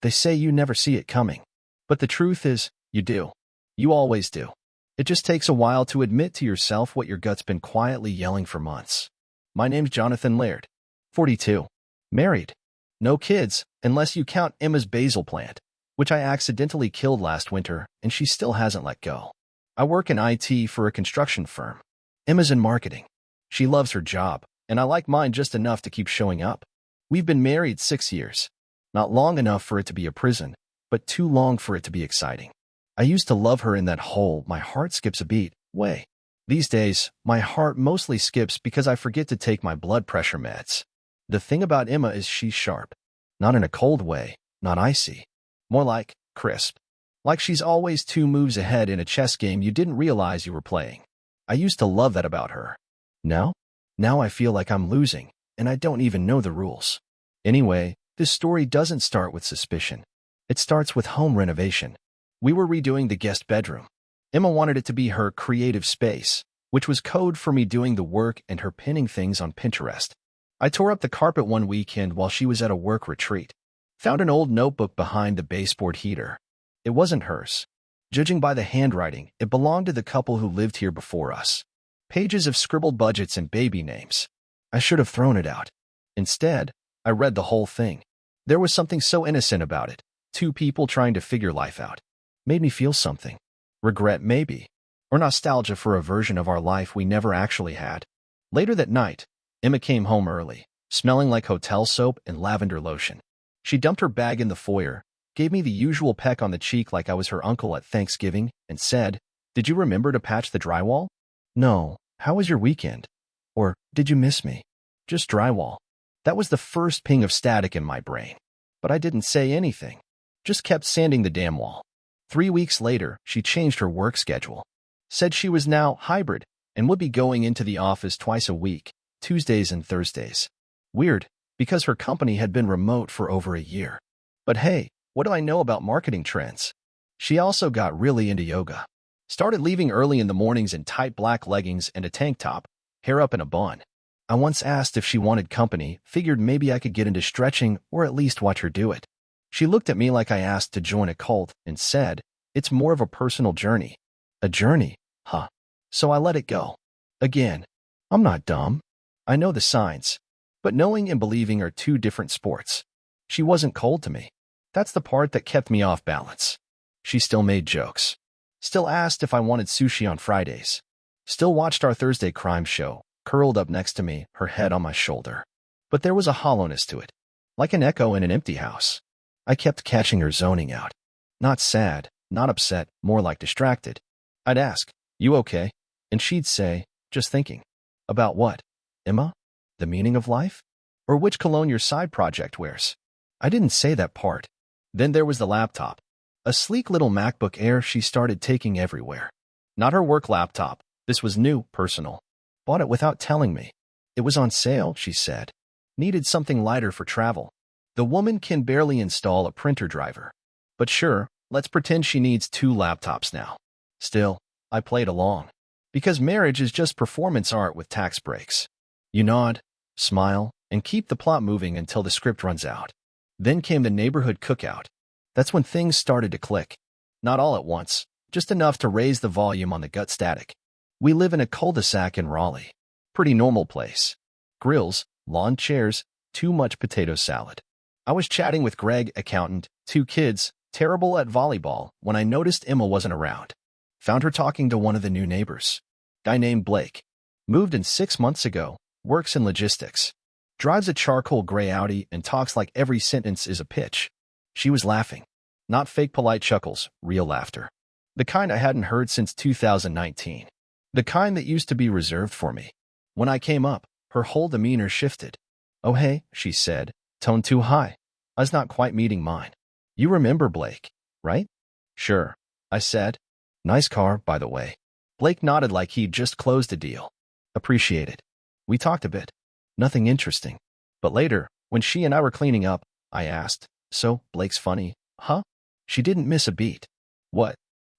They say you never see it coming. But the truth is, you do. You always do. It just takes a while to admit to yourself what your gut's been quietly yelling for months. My name's Jonathan Laird. 42. Married. No kids, unless you count Emma's basil plant, which I accidentally killed last winter, and she still hasn't let go. I work in IT for a construction firm. Emma's in marketing. She loves her job, and I like mine just enough to keep showing up. We've been married 6 years. Not long enough for it to be a prison, but too long for it to be exciting. I used to love her in that whole my heart skips a beat way. These days, my heart mostly skips because I forget to take my blood pressure meds. The thing about Emma is she's sharp. Not in a cold way, not icy. More like crisp. Like she's always 2 moves ahead in a chess game you didn't realize you were playing. I used to love that about her. Now I feel like I'm losing, and I don't even know the rules. Anyway, this story doesn't start with suspicion. It starts with home renovation. We were redoing the guest bedroom. Emma wanted it to be her creative space, which was code for me doing the work and her pinning things on Pinterest. I tore up the carpet one weekend while she was at a work retreat. Found an old notebook behind the baseboard heater. It wasn't hers. Judging by the handwriting, it belonged to the couple who lived here before us. Pages of scribbled budgets and baby names. I should have thrown it out. Instead, I read the whole thing. There was something so innocent about it. 2 people trying to figure life out. Made me feel something. Regret, maybe. Or nostalgia for a version of our life we never actually had. Later that night, Emma came home early, smelling like hotel soap and lavender lotion. She dumped her bag in the foyer, gave me the usual peck on the cheek like I was her uncle at Thanksgiving, and said, "Did you remember to patch the drywall?" "No. How was your weekend?" Or, "Did you miss me?" "Just drywall." That was the first ping of static in my brain. But I didn't say anything. Just kept sanding the damn wall. 3 weeks later, she changed her work schedule. Said she was now hybrid and would be going into the office twice a week, Tuesdays and Thursdays. Weird, because her company had been remote for over a year. But hey, what do I know about marketing trends? She also got really into yoga. Started leaving early in the mornings in tight black leggings and a tank top, hair up in a bun. I once asked if she wanted company, figured maybe I could get into stretching or at least watch her do it. She looked at me like I asked to join a cult and said, "It's more of a personal journey." A journey, huh? So I let it go. Again, I'm not dumb. I know the signs. But knowing and believing are 2 different sports. She wasn't cold to me. That's the part that kept me off balance. She still made jokes. Still asked if I wanted sushi on Fridays. Still watched our Thursday crime show, curled up next to me, her head on my shoulder. But there was a hollowness to it. Like an echo in an empty house. I kept catching her zoning out. Not sad, not upset, more like distracted. I'd ask, "You okay?" And she'd say, "Just thinking." About what? Emma? The meaning of life? Or which cologne your side project wears? I didn't say that part. Then there was the laptop. A sleek little MacBook Air she started taking everywhere. Not her work laptop. This was new, personal. Bought it without telling me. It was on sale, she said. Needed something lighter for travel. The woman can barely install a printer driver. But sure, let's pretend she needs 2 laptops now. Still, I played along. Because marriage is just performance art with tax breaks. You nod, smile, and keep the plot moving until the script runs out. Then came the neighborhood cookout. That's when things started to click. Not all at once, just enough to raise the volume on the gut static. We live in a cul-de-sac in Raleigh. Pretty normal place. Grills, lawn chairs, too much potato salad. I was chatting with Greg, accountant, 2 kids, terrible at volleyball, when I noticed Emma wasn't around. Found her talking to one of the new neighbors. Guy named Blake. Moved in 6 months ago, works in logistics. Drives a charcoal gray Audi and talks like every sentence is a pitch. She was laughing. Not fake polite chuckles, real laughter. The kind I hadn't heard since 2019. The kind that used to be reserved for me. When I came up, her whole demeanor shifted. "Oh hey," she said, tone too high. I was not quite meeting mine. "You remember Blake, right?" "Sure," I said. "Nice car, by the way." Blake nodded like he'd just closed a deal. "Appreciate it." We talked a bit. Nothing interesting. But later, when she and I were cleaning up, I asked, "So, Blake's funny, huh?" She didn't miss a beat. "What?"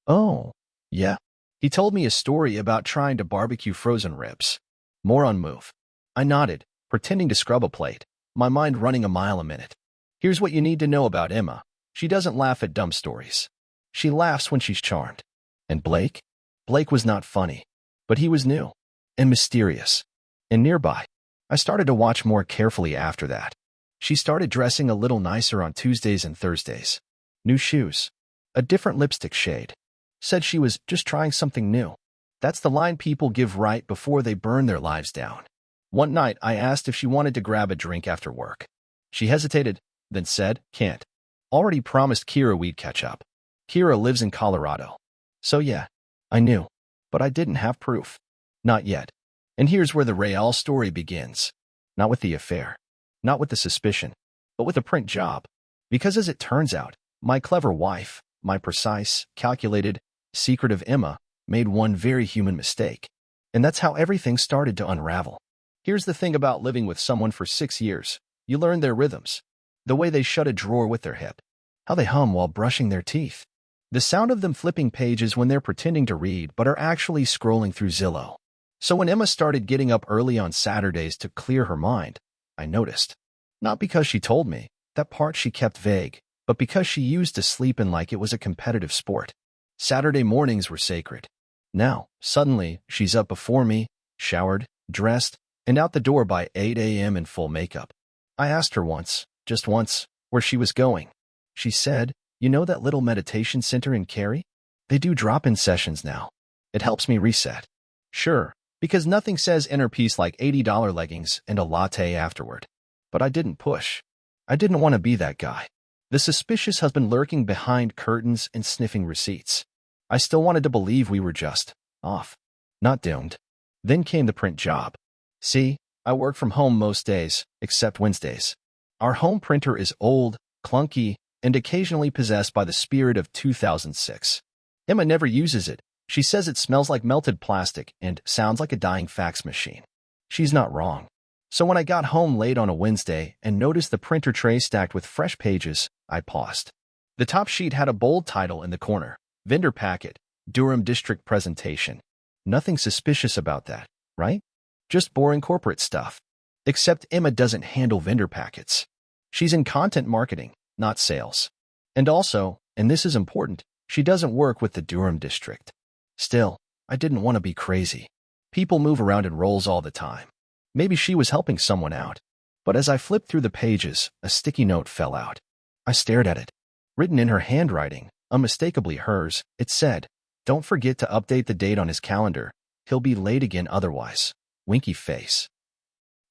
"Oh, yeah." He told me a story about trying to barbecue frozen ribs. More on move. I nodded, pretending to scrub a plate, my mind running a mile a minute. "Here's what you need to know about Emma. She doesn't laugh at dumb stories. She laughs when she's charmed. And Blake? Blake was not funny, but he was new and mysterious and nearby. I started to watch more carefully after that. She started dressing a little nicer on Tuesdays and Thursdays. New shoes, a different lipstick shade. Said she was just trying something new. That's the line people give right before they burn their lives down. One night, I asked if she wanted to grab a drink after work. She hesitated, then said, "Can't. Already promised Kira we'd catch up. Kira lives in Colorado." So yeah, I knew, but I didn't have proof. Not yet. And here's where the real story begins. Not with the affair, not with the suspicion, but with a print job. Because as it turns out, my clever wife, my precise, calculated, secretive Emma, made one very human mistake. And that's how everything started to unravel. Here's the thing about living with someone for 6 years. You learn their rhythms. The way they shut a drawer with their hip. How they hum while brushing their teeth. The sound of them flipping pages when they're pretending to read but are actually scrolling through Zillow. So when Emma started getting up early on Saturdays to clear her mind, I noticed. Not because she told me, that part she kept vague, but because she used to sleep in like it was a competitive sport. Saturday mornings were sacred. Now, suddenly, she's up before me, showered, dressed, and out the door by 8 a.m. in full makeup. I asked her once, just once, where she was going. She said, "You know that little meditation center in Cary? They do drop-in sessions now. It helps me reset." Sure, because nothing says inner peace like $80 leggings and a latte afterward. But I didn't push. I didn't want to be that guy. The suspicious husband lurking behind curtains and sniffing receipts. I still wanted to believe we were just off, not doomed. Then came the print job. See, I work from home most days, except Wednesdays. Our home printer is old, clunky, and occasionally possessed by the spirit of 2006. Emma never uses it. She says it smells like melted plastic and sounds like a dying fax machine. She's not wrong. So when I got home late on a Wednesday and noticed the printer tray stacked with fresh pages, I paused. The top sheet had a bold title in the corner, Vendor Packet, Durham District Presentation. Nothing suspicious about that, right? Just boring corporate stuff. Except Emma doesn't handle vendor packets. She's in content marketing, not sales. And also, and this is important, she doesn't work with the Durham district. Still, I didn't want to be crazy. People move around in roles all the time. Maybe she was helping someone out. But as I flipped through the pages, a sticky note fell out. I stared at it. Written in her handwriting, unmistakably hers, it said, "Don't forget to update the date on his calendar. He'll be late again otherwise." Winky face.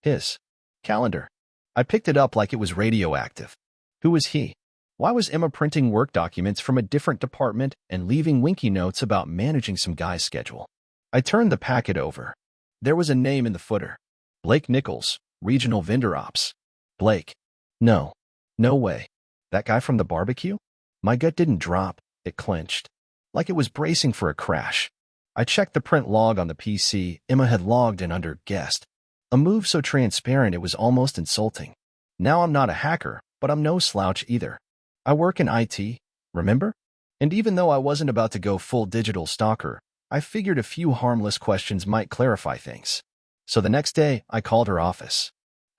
His calendar. I picked it up like it was radioactive. Who was he? Why was Emma printing work documents from a different department and leaving winky notes about managing some guy's schedule? I turned the packet over. There was a name in the footer. Blake Nichols, Regional Vendor Ops. Blake. No. No way. That guy from the barbecue? My gut didn't drop, it clenched. Like it was bracing for a crash. I checked the print log on the PC Emma had logged in under guest. A move so transparent it was almost insulting. Now I'm not a hacker, but I'm no slouch either. I work in IT, remember? And even though I wasn't about to go full digital stalker, I figured a few harmless questions might clarify things. So the next day, I called her office.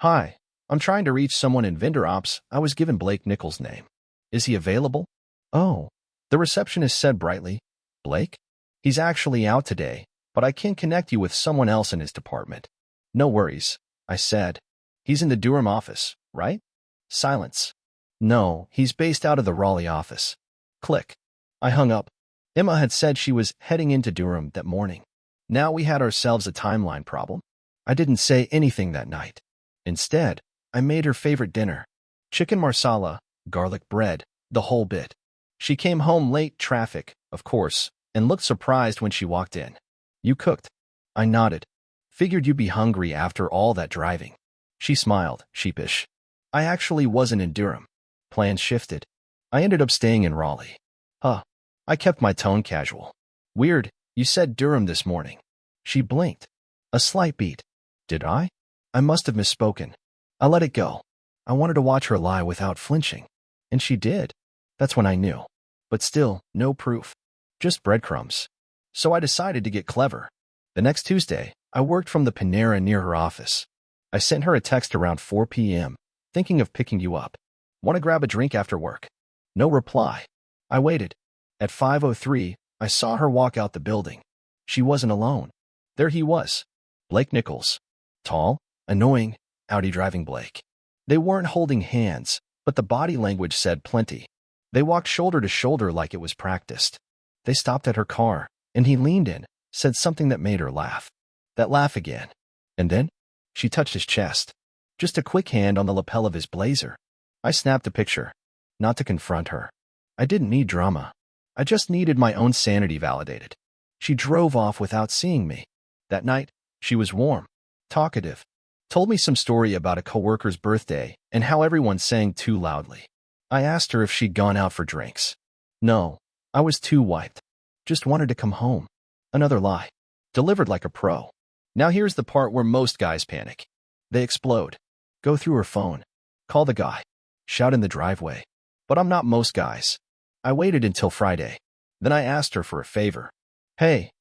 "Hi, I'm trying to reach someone in vendor ops. I was given Blake Nichols' name. Is he available?" "Oh," the receptionist said brightly. "Blake? He's actually out today, but I can connect you with someone else in his department." "No worries," I said. "He's in the Durham office, right?" Silence. "No, he's based out of the Raleigh office." Click. I hung up. Emma had said she was heading into Durham that morning. Now we had ourselves a timeline problem. I didn't say anything that night. Instead, I made her favorite dinner. Chicken marsala, garlic bread, the whole bit. She came home late, traffic, of course, and looked surprised when she walked in. "You cooked?" I nodded. "Figured you'd be hungry after all that driving." She smiled, sheepish. "I actually wasn't in Durham. Plans shifted. I ended up staying in Raleigh." "Huh." I kept my tone casual. "Weird, you said Durham this morning." She blinked. A slight beat. Did I? I must have misspoken. I let it go. I wanted to watch her lie without flinching. And she did. That's when I knew. But still, no proof. Just breadcrumbs. So I decided to get clever. The next Tuesday, I worked from the Panera near her office. I sent her a text around 4 p.m., thinking of picking you up. "Want to grab a drink after work?" No reply. I waited. At 5:03, I saw her walk out the building. She wasn't alone. There he was. Blake Nichols. Tall, annoying, Audi-driving Blake. They weren't holding hands, but the body language said plenty. They walked shoulder to shoulder like it was practiced. They stopped at her car, and he leaned in, said something that made her laugh. That laugh again. And then, she touched his chest. Just a quick hand on the lapel of his blazer. I snapped a picture. Not to confront her. I didn't need drama. I just needed my own sanity validated. She drove off without seeing me. That night, she was warm, talkative, told me some story about a coworker's birthday and how everyone sang too loudly. I asked her if she'd gone out for drinks. No, I was too wiped. Just wanted to come home. Another lie. Delivered like a pro. Now here's the part where most guys panic. They explode. Go through her phone. Call the guy. Shout in the driveway. But I'm not most guys. I waited until Friday. Then I asked her for a favor. Hey,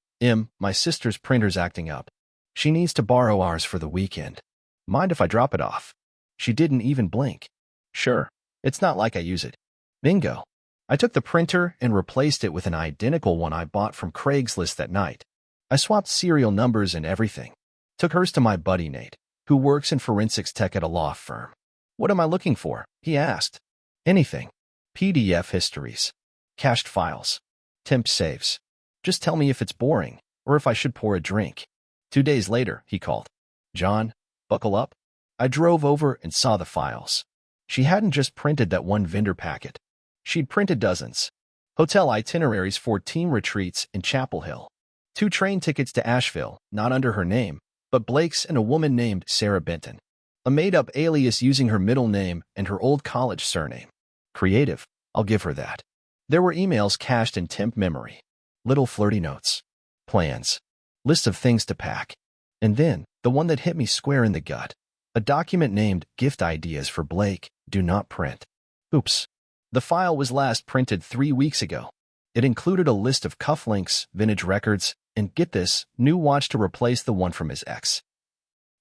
my sister's printer's acting up. She needs to borrow ours for the weekend. Mind if I drop it off? She didn't even blink. Sure, it's not like I use it. Bingo. I took the printer and replaced it with an identical one I bought from Craigslist that night. I swapped serial numbers and everything. Took hers to my buddy Nate, who works in forensics tech at a law firm. What am I looking for? He asked. Anything. PDF histories. Cached files. Temp saves. Just tell me if it's boring, or if I should pour a drink. 2 days later, he called. John, buckle up. I drove over and saw the files. She hadn't just printed that one vendor packet. She'd printed dozens. Hotel itineraries for team retreats in Chapel Hill. 2 train tickets to Asheville, not under her name, but Blake's and a woman named Sarah Benton. A made-up alias using her middle name and her old college surname. Creative, I'll give her that. There were emails cached in temp memory. Little flirty notes. Plans. List of things to pack. And then, the one that hit me square in the gut. A document named Gift Ideas for Blake, Do Not Print. Oops. The file was last printed 3 weeks ago. It included a list of cufflinks, vintage records, and get this, new watch to replace the one from his ex.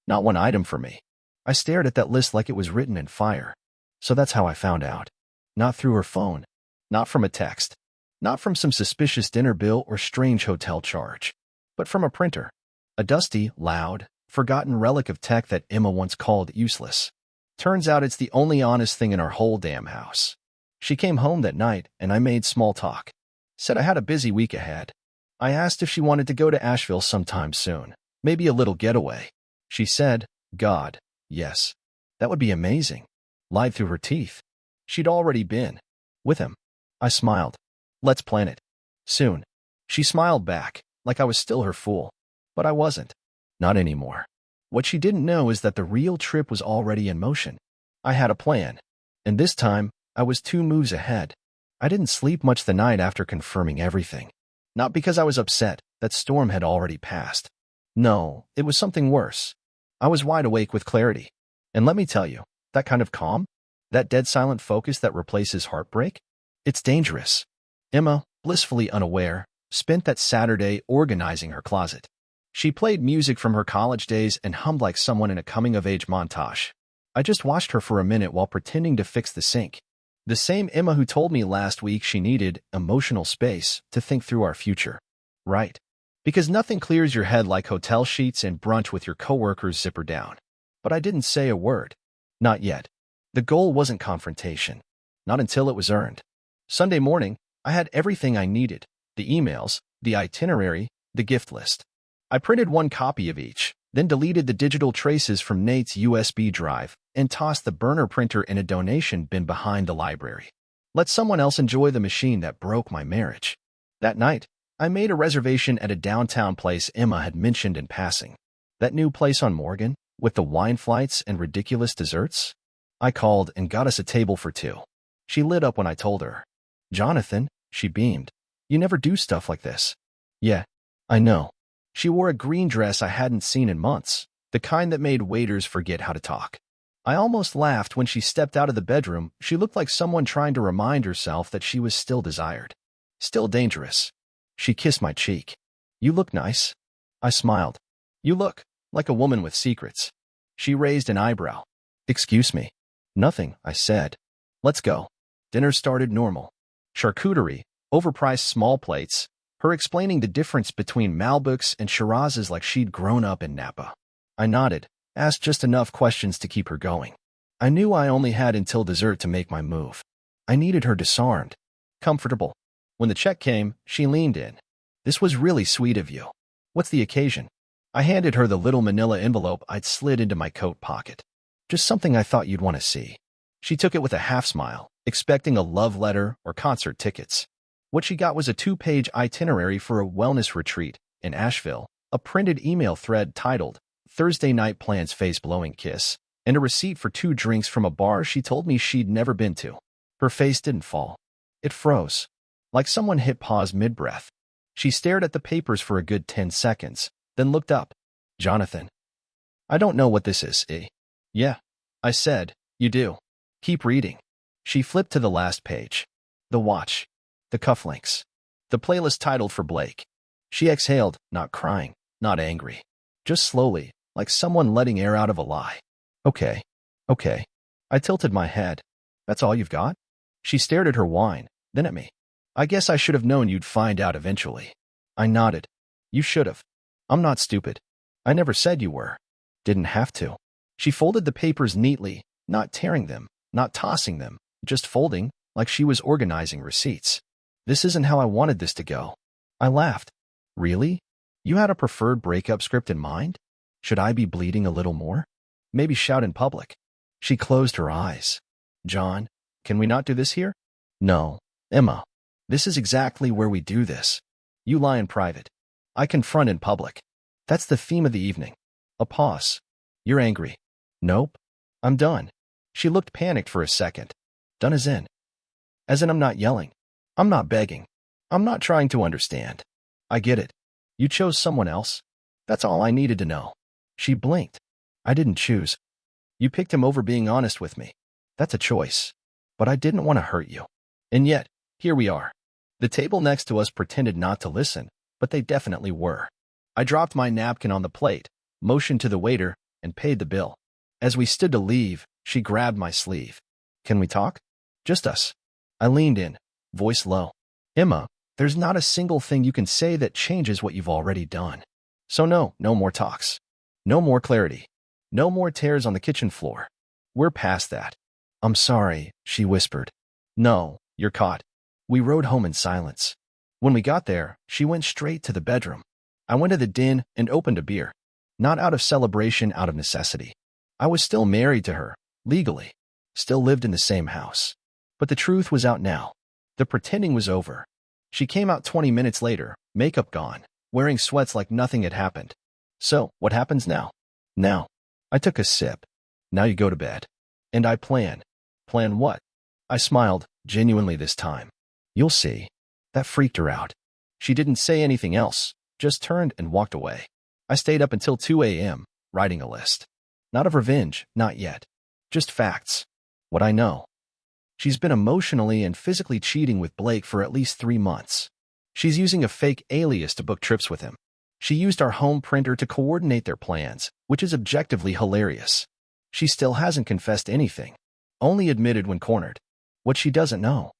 Not one item for me. I stared at that list like it was written in fire. So that's how I found out. Not through her phone. Not from a text. Not from some suspicious dinner bill or strange hotel charge. But from a printer. A dusty, loud, forgotten relic of tech that Emma once called useless. Turns out it's the only honest thing in our whole damn house. She came home that night, and I made small talk. Said I had a busy week ahead. I asked if she wanted to go to Asheville sometime soon. Maybe a little getaway. She said, God, yes. That would be amazing. Lied through her teeth. She'd already been. With him. I smiled. Let's plan it. Soon. She smiled back, like I was still her fool. But I wasn't. Not anymore. What she didn't know is that the real trip was already in motion. I had a plan. And this time, I was 2 moves ahead. I didn't sleep much the night after confirming everything. Not because I was upset that storm had already passed. No, it was something worse. I was wide awake with clarity. And let me tell you, that kind of calm, that dead silent focus that replaces heartbreak, it's dangerous. Emma, blissfully unaware, spent that Saturday organizing her closet. She played music from her college days and hummed like someone in a coming-of-age montage. I just watched her for a minute while pretending to fix the sink. The same Emma who told me last week she needed emotional space to think through our future. Right. Because nothing clears your head like hotel sheets and brunch with your coworkers zipper down. But I didn't say a word. Not yet. The goal wasn't confrontation. Not until it was earned. Sunday morning, I had everything I needed. The emails, the itinerary, the gift list. I printed 1 copy of each, then deleted the digital traces from Nate's USB drive and tossed the burner printer in a donation bin behind the library. Let someone else enjoy the machine that broke my marriage. That night, I made a reservation at a downtown place Emma had mentioned in passing. That new place on Morgan, with the wine flights and ridiculous desserts? I called and got us a table for 2. She lit up when I told her. Jonathan, she beamed. You never do stuff like this. Yeah, I know. She wore a green dress I hadn't seen in months, the kind that made waiters forget how to talk. I almost laughed when she stepped out of the bedroom. She looked like someone trying to remind herself that she was still desired. Still dangerous. She kissed my cheek. You look nice. I smiled. You look like a woman with secrets. She raised an eyebrow. Excuse me. Nothing, I said. Let's go. Dinner started normal. Charcuterie, overpriced small plates, her explaining the difference between Malbecs and Shirazes like she'd grown up in Napa. I nodded, asked just enough questions to keep her going. I knew I only had until dessert to make my move. I needed her disarmed, comfortable. When the check came, she leaned in. This was really sweet of you. What's the occasion? I handed her the little manila envelope I'd slid into my coat pocket. Just something I thought you'd want to see. She took it with a half smile, expecting a love letter or concert tickets. What she got was a 2-page itinerary for a wellness retreat in Asheville, a printed email thread titled, Thursday Night Plans Face-Blowing Kiss, and a receipt for 2 drinks from a bar she told me she'd never been to. Her face didn't fall. It froze. Like someone hit pause mid-breath. She stared at the papers for a good 10 seconds, then looked up. Jonathan. I don't know what this is, eh? Yeah. I said, you do. Keep reading. She flipped to the last page. The watch. The cufflinks. The playlist titled for Blake. She exhaled, not crying, not angry. Just slowly, like someone letting air out of a lie. Okay. I tilted my head. That's all you've got? She stared at her wine, then at me. I guess I should have known you'd find out eventually. I nodded. You should have. I'm not stupid. I never said you were. Didn't have to. She folded the papers neatly, not tearing them, not tossing them, just folding, like she was organizing receipts. This isn't how I wanted this to go. I laughed. Really? You had a preferred breakup script in mind? Should I be bleeding a little more? Maybe shout in public. She closed her eyes. John, can we not do this here? No, Emma. This is exactly where we do this. You lie in private. I confront in public. That's the theme of the evening. A pause. You're angry. Nope. I'm done. She looked panicked for a second. Done as in? As in I'm not yelling. I'm not begging. I'm not trying to understand. I get it. You chose someone else. That's all I needed to know. She blinked. I didn't choose. You picked him over being honest with me. That's a choice. But I didn't want to hurt you. And yet, here we are. The table next to us pretended not to listen, but they definitely were. I dropped my napkin on the plate, motioned to the waiter, and paid the bill. As we stood to leave, she grabbed my sleeve. Can we talk? Just us. I leaned in, voice low. Emma, there's not a single thing you can say that changes what you've already done. So no more talks. No more clarity. No more tears on the kitchen floor. We're past that. I'm sorry, she whispered. No, you're caught. We rode home in silence. When we got there, she went straight to the bedroom. I went to the den and opened a beer. Not out of celebration, out of necessity. I was still married to her, legally. Still lived in the same house. But the truth was out now. The pretending was over. She came out 20 minutes later, makeup gone, wearing sweats like nothing had happened. So, what happens now? Now. I took a sip. Now you go to bed. And I plan. Plan what? I smiled, genuinely this time. You'll see. That freaked her out. She didn't say anything else, just turned and walked away. I stayed up until 2 a.m., writing a list. Not of revenge, not yet. Just facts. What I know. She's been emotionally and physically cheating with Blake for at least 3 months. She's using a fake alias to book trips with him. She used our home printer to coordinate their plans, which is objectively hilarious. She still hasn't confessed anything. Only admitted when cornered. What she doesn't know.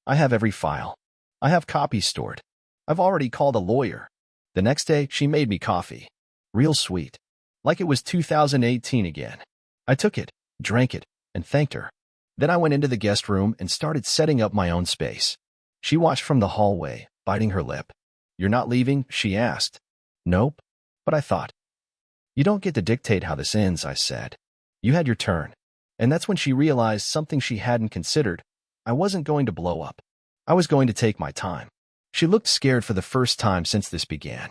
I have every file. I have copies stored. I've already called a lawyer. The next day, she made me coffee. Real sweet. Like it was 2018 again. I took it, drank it, and thanked her. Then I went into the guest room and started setting up my own space. She watched from the hallway, biting her lip. You're not leaving? She asked. Nope. But I thought. You don't get to dictate how this ends, I said. You had your turn. And that's when she realized something she hadn't considered. I wasn't going to blow up. I was going to take my time. She looked scared for the first time since this began.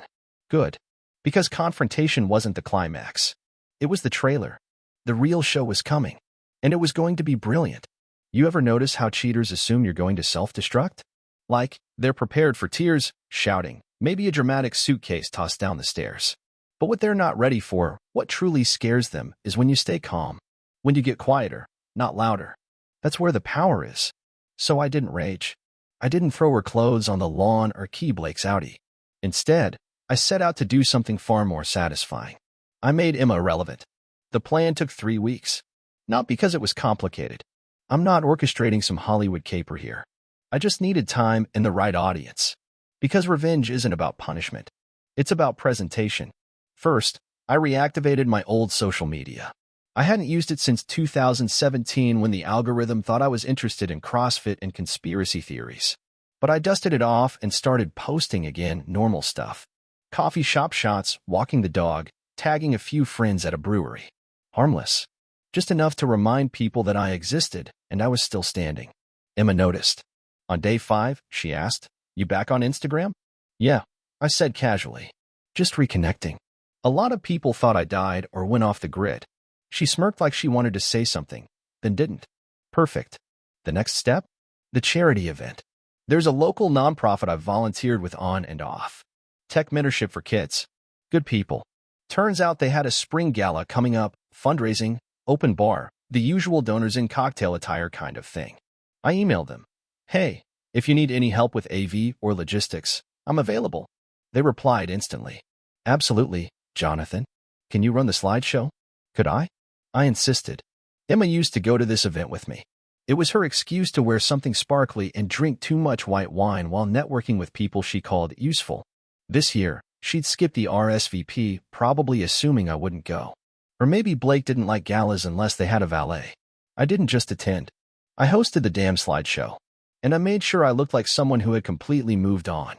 Good. Because confrontation wasn't the climax. It was the trailer. The real show was coming. And it was going to be brilliant. You ever notice how cheaters assume you're going to self-destruct? Like, they're prepared for tears, shouting, maybe a dramatic suitcase tossed down the stairs. But what they're not ready for, what truly scares them, is when you stay calm. When you get quieter, not louder. That's where the power is. So I didn't rage. I didn't throw her clothes on the lawn or key Blake's Audi. Instead, I set out to do something far more satisfying. I made Emma irrelevant. The plan took 3 weeks. Not because it was complicated, I'm not orchestrating some Hollywood caper here. I just needed time and the right audience. Because revenge isn't about punishment. It's about presentation. First, I reactivated my old social media. I hadn't used it since 2017 when the algorithm thought I was interested in CrossFit and conspiracy theories. But I dusted it off and started posting again normal stuff. Coffee shop shots, walking the dog, tagging a few friends at a brewery. Harmless. Just enough to remind people that I existed and I was still standing. Emma noticed. On day 5, she asked, "You back on Instagram?" "Yeah," I said casually. "Just reconnecting." A lot of people thought I died or went off the grid. She smirked like she wanted to say something, then didn't. Perfect. The next step? The charity event. There's a local nonprofit I've volunteered with on and off. Tech mentorship for kids. Good people. Turns out they had a spring gala coming up, fundraising, open bar, the usual donors in cocktail attire kind of thing. I emailed them. "Hey, if you need any help with AV or logistics, I'm available." They replied instantly. "Absolutely, Jonathan. Can you run the slideshow?" Could I? I insisted. Emma used to go to this event with me. It was her excuse to wear something sparkly and drink too much white wine while networking with people she called useful. This year, she'd skip the RSVP, probably assuming I wouldn't go. Or maybe Blake didn't like galas unless they had a valet. I didn't just attend. I hosted the damn slideshow. And I made sure I looked like someone who had completely moved on.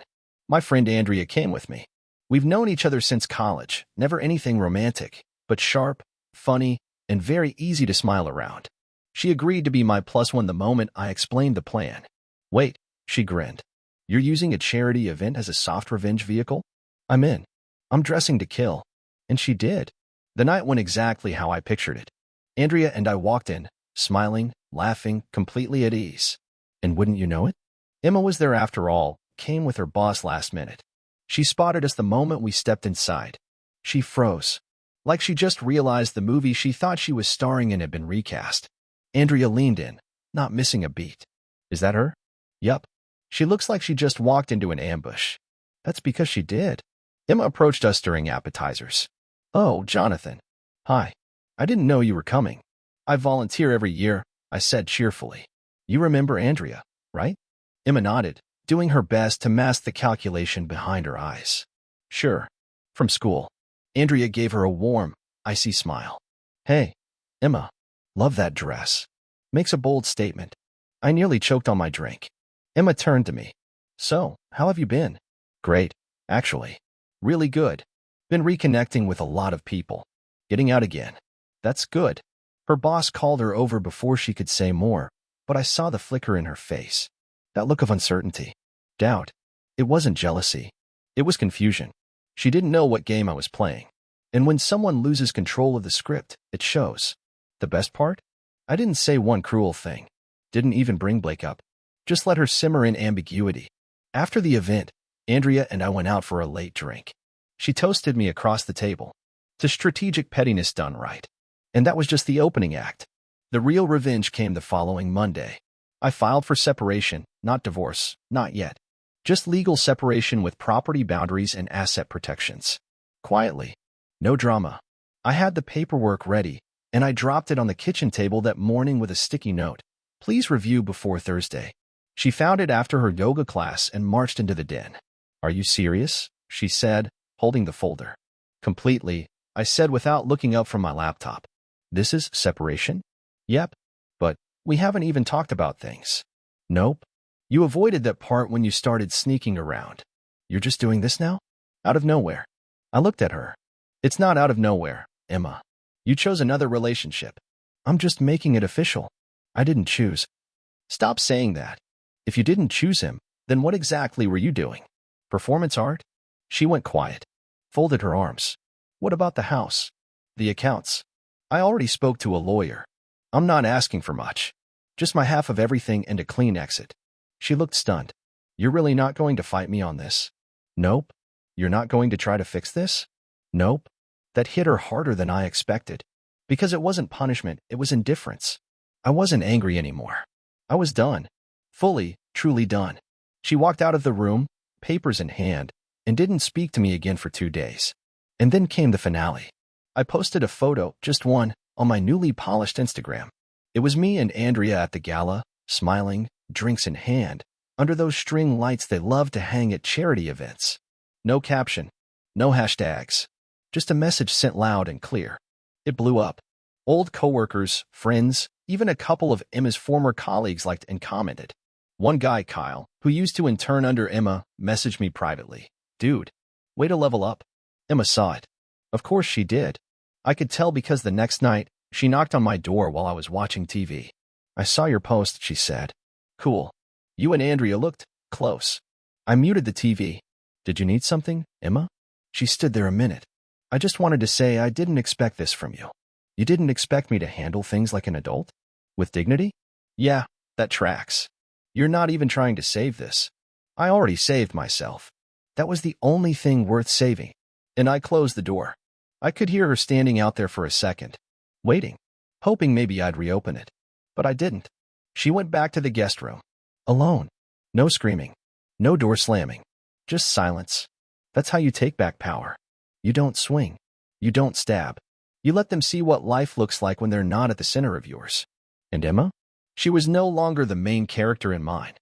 My friend Andrea came with me. We've known each other since college, never anything romantic, but sharp, funny, and very easy to smile around. She agreed to be my +1 the moment I explained the plan. "Wait," she grinned. "You're using a charity event as a soft revenge vehicle?" "I'm in. I'm dressing to kill." And she did. The night went exactly how I pictured it. Andrea and I walked in, smiling, laughing, completely at ease. And wouldn't you know it? Emma was there after all, came with her boss last minute. She spotted us the moment we stepped inside. She froze. Like she just realized the movie she thought she was starring in had been recast. Andrea leaned in, not missing a beat. "Is that her?" "Yup. She looks like she just walked into an ambush." "That's because she did." Emma approached us during appetizers. "Oh, Jonathan. Hi. I didn't know you were coming." "I volunteer every year," I said cheerfully. "You remember Andrea, right?" Emma nodded, doing her best to mask the calculation behind her eyes. "Sure. From school." Andrea gave her a warm, icy smile. "Hey, Emma. Love that dress." Makes a bold statement. I nearly choked on my drink. Emma turned to me. "So, how have you been?" "Great, actually. Really good. Been reconnecting with a lot of people. Getting out again." "That's good." Her boss called her over before she could say more, but I saw the flicker in her face. That look of uncertainty. Doubt. It wasn't jealousy. It was confusion. She didn't know what game I was playing. And when someone loses control of the script, it shows. The best part? I didn't say one cruel thing. Didn't even bring Blake up. Just let her simmer in ambiguity. After the event, Andrea and I went out for a late drink. She toasted me across the table. To strategic pettiness done right. And that was just the opening act. The real revenge came the following Monday. I filed for separation, not divorce, not yet. Just legal separation with property boundaries and asset protections. Quietly. No drama. I had the paperwork ready, and I dropped it on the kitchen table that morning with a sticky note. "Please review before Thursday." She found it after her yoga class and marched into the den. "Are you serious?" she said, holding the folder. "Completely," I said without looking up from my laptop. "This is separation?" "Yep. But we haven't even talked about things." "Nope. You avoided that part when you started sneaking around. You're just doing this now? Out of nowhere." I looked at her. "It's not out of nowhere, Emma. You chose another relationship. I'm just making it official. I didn't choose." "Stop saying that. If you didn't choose him, then what exactly were you doing? Performance art?" She went quiet, folded her arms. "What about the house? The accounts? I already spoke to a lawyer. I'm not asking for much. Just my half of everything and a clean exit." She looked stunned. "You're really not going to fight me on this?" "Nope." "You're not going to try to fix this?" "Nope." That hit her harder than I expected. Because it wasn't punishment, it was indifference. I wasn't angry anymore. I was done. Fully, truly done. She walked out of the room, papers in hand, and didn't speak to me again for 2 days. And then came the finale. I posted a photo, just one, on my newly polished Instagram. It was me and Andrea at the gala, smiling, drinks in hand, under those string lights they love to hang at charity events. No caption, no hashtags, just a message sent loud and clear. It blew up. Old coworkers, friends, even a couple of Emma's former colleagues liked and commented. One guy, Kyle, who used to intern under Emma, messaged me privately. Dude, way to level up. Emma saw it. Of course she did. I could tell because the next night, she knocked on my door while I was watching TV. I saw your post, she said. Cool. You and Andrea looked close. I muted the TV. Did you need something, Emma? She stood there a minute. I just wanted to say I didn't expect this from you. You didn't expect me to handle things like an adult? With dignity? Yeah, that tracks. You're not even trying to save this. I already saved myself. That was the only thing worth saving. And I closed the door. I could hear her standing out there for a second, waiting, hoping maybe I'd reopen it. But I didn't. She went back to the guest room. Alone. No screaming. No door slamming. Just silence. That's how you take back power. You don't swing. You don't stab. You let them see what life looks like when they're not at the center of yours. And Emma? She was no longer the main character in mine.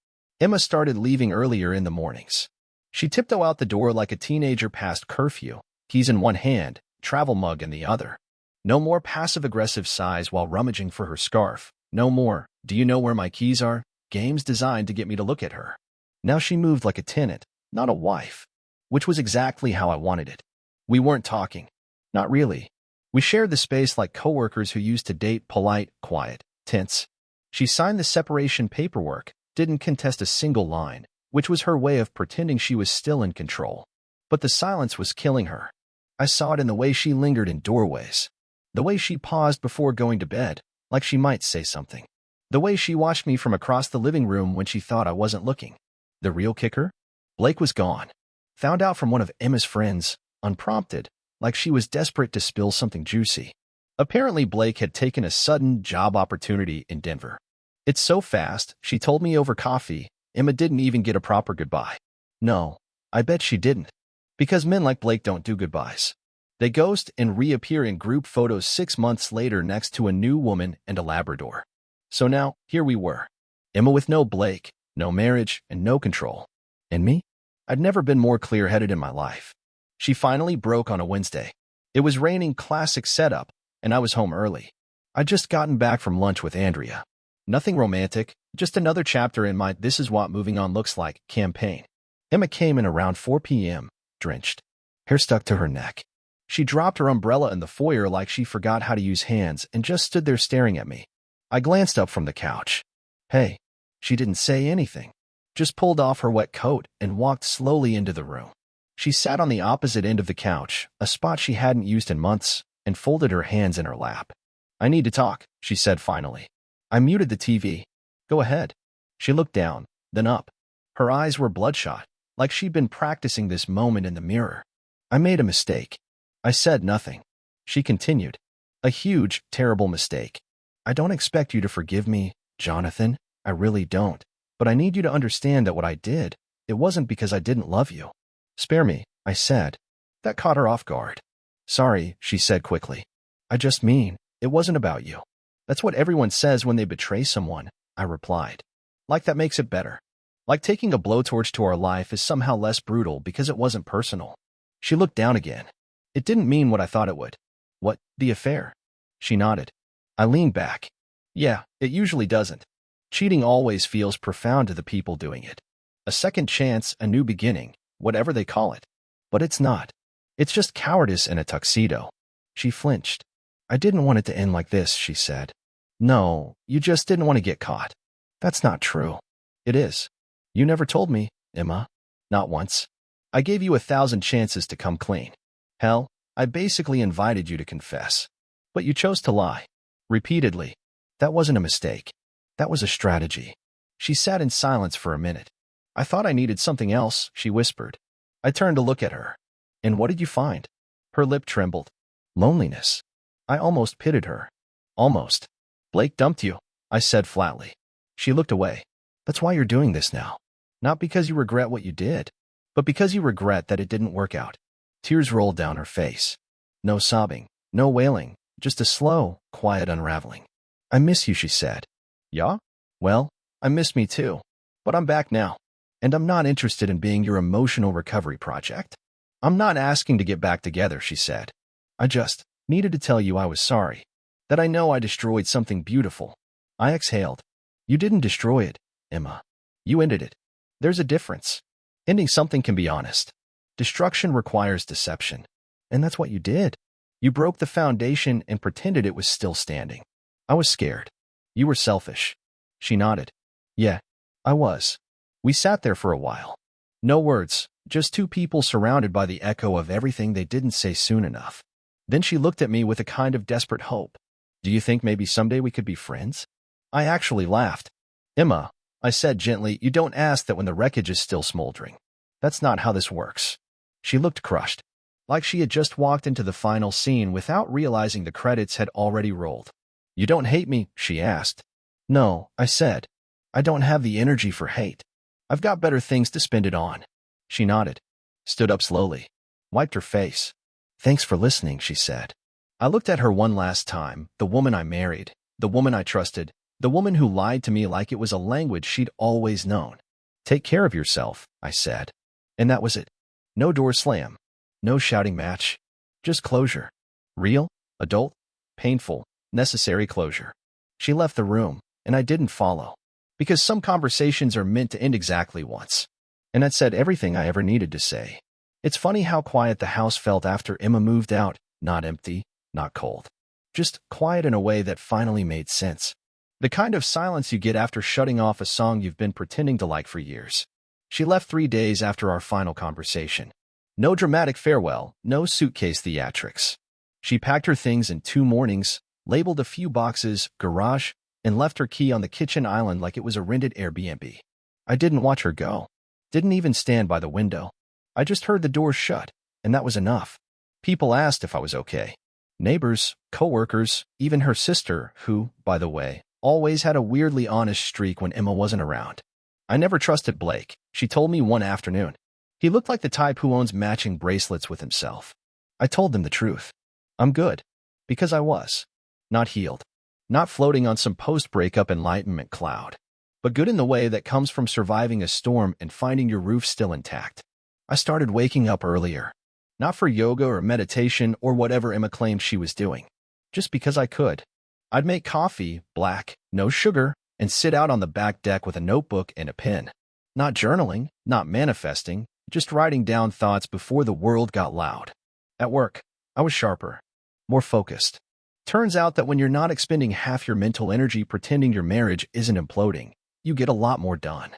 Emma started leaving earlier in the mornings. She'd tiptoe out the door like a teenager past curfew, keys in one hand, travel mug in the other. No more passive-aggressive sighs while rummaging for her scarf. No more, do you know where my keys are? Games designed to get me to look at her. Now she moved like a tenant, not a wife. Which was exactly how I wanted it. We weren't talking. Not really. We shared the space like coworkers who used to date, polite, quiet, tense. She signed the separation paperwork, didn't contest a single line, which was her way of pretending she was still in control. But the silence was killing her. I saw it in the way she lingered in doorways. The way she paused before going to bed, like she might say something. The way she watched me from across the living room when she thought I wasn't looking. The real kicker? Blake was gone. Found out from one of Emma's friends, unprompted, like she was desperate to spill something juicy. Apparently Blake had taken a sudden job opportunity in Denver. It's so fast, she told me over coffee, Emma didn't even get a proper goodbye. No, I bet she didn't. Because men like Blake don't do goodbyes. They ghost and reappear in group photos 6 months later next to a new woman and a Labrador. So now, here we were. Emma with no Blake, no marriage, and no control. And me? I'd never been more clear-headed in my life. She finally broke on a Wednesday. It was raining, classic setup, and I was home early. I'd just gotten back from lunch with Andrea. Nothing romantic, just another chapter in my "This is what moving on looks like" campaign. Emma came in around 4 p.m., drenched. Hair stuck to her neck. She dropped her umbrella in the foyer like she forgot how to use hands and just stood there staring at me. I glanced up from the couch. Hey. She didn't say anything. Just pulled off her wet coat and walked slowly into the room. She sat on the opposite end of the couch, a spot she hadn't used in months, and folded her hands in her lap. I need to talk, she said finally. I muted the TV. Go ahead. She looked down, then up. Her eyes were bloodshot, like she'd been practicing this moment in the mirror. I made a mistake. I said nothing. She continued. A huge, terrible mistake. I don't expect you to forgive me, Jonathan. I really don't. But I need you to understand that what I did, it wasn't because I didn't love you. Spare me, I said. That caught her off guard. Sorry, she said quickly. I just mean, it wasn't about you. That's what everyone says when they betray someone, I replied. Like that makes it better. Like taking a blowtorch to our life is somehow less brutal because it wasn't personal. She looked down again. It didn't mean what I thought it would. What, the affair? She nodded. I leaned back. Yeah, it usually doesn't. Cheating always feels profound to the people doing it. A second chance, a new beginning, whatever they call it. But it's not. It's just cowardice in a tuxedo. She flinched. I didn't want it to end like this, she said. No, you just didn't want to get caught. That's not true. It is. You never told me, Emma. Not once. I gave you 1,000 chances to come clean. Hell, I basically invited you to confess. But you chose to lie. Repeatedly. That wasn't a mistake. That was a strategy. She sat in silence for a minute. I thought I needed something else, she whispered. I turned to look at her. And what did you find? Her lip trembled. Loneliness. I almost pitied her. Almost. Blake dumped you, I said flatly. She looked away. That's why you're doing this now. Not because you regret what you did, but because you regret that it didn't work out. Tears rolled down her face. No sobbing, no wailing, just a slow, quiet unraveling. I miss you, she said. Yeah? Well, I miss me too. But I'm back now. And I'm not interested in being your emotional recovery project. I'm not asking to get back together, she said. I just needed to tell you I was sorry. That I know I destroyed something beautiful. I exhaled. You didn't destroy it, Emma. You ended it. There's a difference. Ending something can be honest. Destruction requires deception. And that's what you did. You broke the foundation and pretended it was still standing. I was scared. You were selfish. She nodded. Yeah, I was. We sat there for a while. No words, just two people surrounded by the echo of everything they didn't say soon enough. Then she looked at me with a kind of desperate hope. Do you think maybe someday we could be friends? I actually laughed. Emma, I said gently, you don't ask that when the wreckage is still smoldering. That's not how this works. She looked crushed, like she had just walked into the final scene without realizing the credits had already rolled. You don't hate me? She asked. No, I said. I don't have the energy for hate. I've got better things to spend it on. She nodded, stood up slowly, wiped her face. Thanks for listening, she said. I looked at her one last time, the woman I married, the woman I trusted, the woman who lied to me like it was a language she'd always known. Take care of yourself, I said. And that was it. No door slam. No shouting match. Just closure. Real, adult, painful, necessary closure. She left the room, and I didn't follow. Because some conversations are meant to end exactly once. And I'd said everything I ever needed to say. It's funny how quiet the house felt after Emma moved out, not empty, not cold. Just quiet in a way that finally made sense. The kind of silence you get after shutting off a song you've been pretending to like for years. She left 3 days after our final conversation. No dramatic farewell, no suitcase theatrics. She packed her things in 2 mornings, labeled a few boxes, garage, and left her key on the kitchen island like it was a rented Airbnb. I didn't watch her go. Didn't even stand by the window. I just heard the door shut, and that was enough. People asked if I was okay. Neighbors, coworkers, even her sister, who, by the way, always had a weirdly honest streak when Emma wasn't around. I never trusted Blake, she told me one afternoon. He looked like the type who owns matching bracelets with himself. I told them the truth. I'm good. Because I was. Not healed. Not floating on some post-breakup enlightenment cloud. But good in the way that comes from surviving a storm and finding your roof still intact. I started waking up earlier. Not for yoga or meditation or whatever Emma claimed she was doing. Just because I could. I'd make coffee, black, no sugar, and sit out on the back deck with a notebook and a pen. Not journaling, not manifesting, just writing down thoughts before the world got loud. At work, I was sharper, more focused. Turns out that when you're not expending half your mental energy pretending your marriage isn't imploding, you get a lot more done.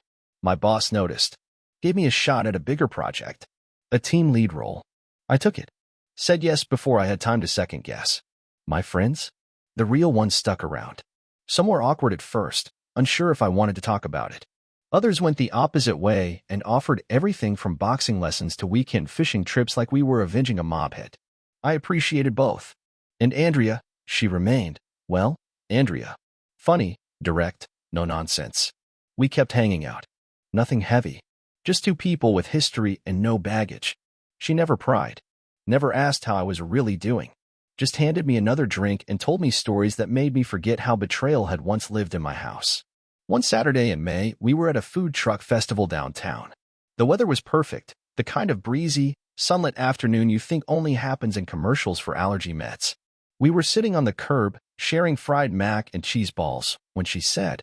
My boss noticed. Gave me a shot at a bigger project. A team lead role. I took it. Said yes before I had time to second guess. My friends? The real ones stuck around. Some were awkward at first, unsure if I wanted to talk about it. Others went the opposite way and offered everything from boxing lessons to weekend fishing trips like we were avenging a mob hit. I appreciated both. And Andrea, she remained. Well, Andrea. Funny, direct, no nonsense. We kept hanging out. Nothing heavy. Just 2 people with history and no baggage. She never pried. Never asked how I was really doing. Just handed me another drink and told me stories that made me forget how betrayal had once lived in my house. One Saturday in May, we were at a food truck festival downtown. The weather was perfect, the kind of breezy, sunlit afternoon you think only happens in commercials for allergy meds. We were sitting on the curb, sharing fried mac and cheese balls, when she said,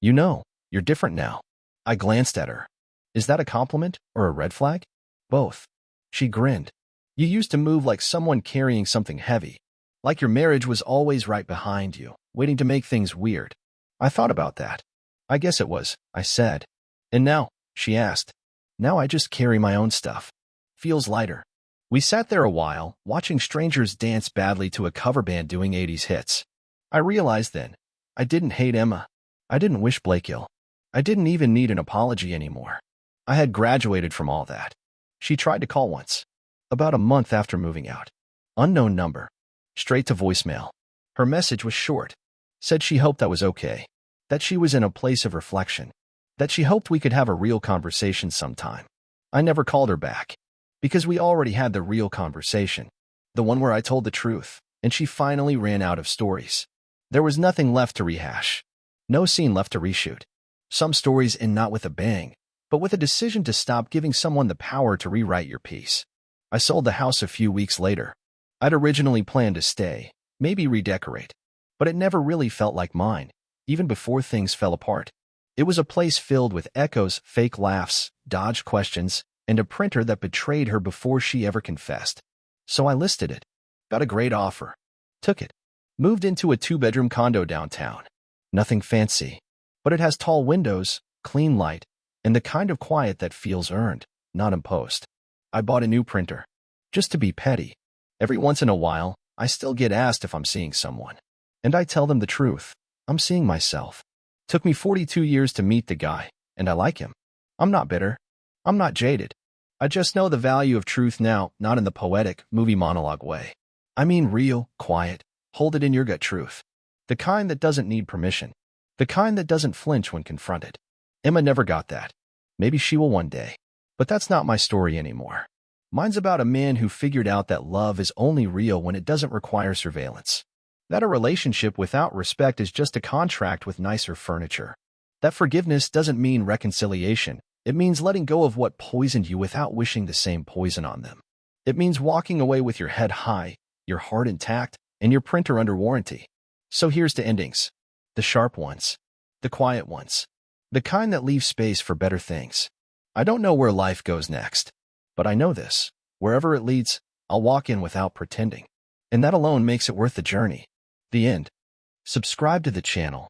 "You know, you're different now." I glanced at her. Is that a compliment or a red flag? Both. She grinned. You used to move like someone carrying something heavy. Like your marriage was always right behind you, waiting to make things weird. I thought about that. I guess it was, I said. And now, she asked. Now I just carry my own stuff. Feels lighter. We sat there a while, watching strangers dance badly to a cover band doing 80s hits. I realized then, I didn't hate Emma. I didn't wish Blake ill. I didn't even need an apology anymore. I had graduated from all that. She tried to call once. About a month after moving out. Unknown number. Straight to voicemail. Her message was short. Said she hoped I was okay. That she was in a place of reflection. That she hoped we could have a real conversation sometime. I never called her back. Because we already had the real conversation. The one where I told the truth, and she finally ran out of stories. There was nothing left to rehash. No scene left to reshoot. Some stories end not with a bang, but with a decision to stop giving someone the power to rewrite your piece. I sold the house a few weeks later. I'd originally planned to stay, maybe redecorate, but it never really felt like mine, even before things fell apart. It was a place filled with echoes, fake laughs, dodged questions, and a printer that betrayed her before she ever confessed. So I listed it. Got a great offer. Took it. Moved into a 2-bedroom condo downtown. Nothing fancy, but it has tall windows, clean light, and the kind of quiet that feels earned, not imposed. I bought a new printer. Just to be petty. Every once in a while, I still get asked if I'm seeing someone. And I tell them the truth. I'm seeing myself. Took me 42 years to meet the guy, and I like him. I'm not bitter. I'm not jaded. I just know the value of truth now, not in the poetic, movie monologue way. I mean real, quiet, hold it in your gut truth. The kind that doesn't need permission. The kind that doesn't flinch when confronted. Emma never got that. Maybe she will one day. But that's not my story anymore. Mine's about a man who figured out that love is only real when it doesn't require surveillance. That a relationship without respect is just a contract with nicer furniture. That forgiveness doesn't mean reconciliation. It means letting go of what poisoned you without wishing the same poison on them. It means walking away with your head high, your heart intact, and your printer under warranty. So here's to endings. The sharp ones. The quiet ones. The kind that leave space for better things. I don't know where life goes next. But I know this. Wherever it leads, I'll walk in without pretending. And that alone makes it worth the journey. The end. Subscribe to the channel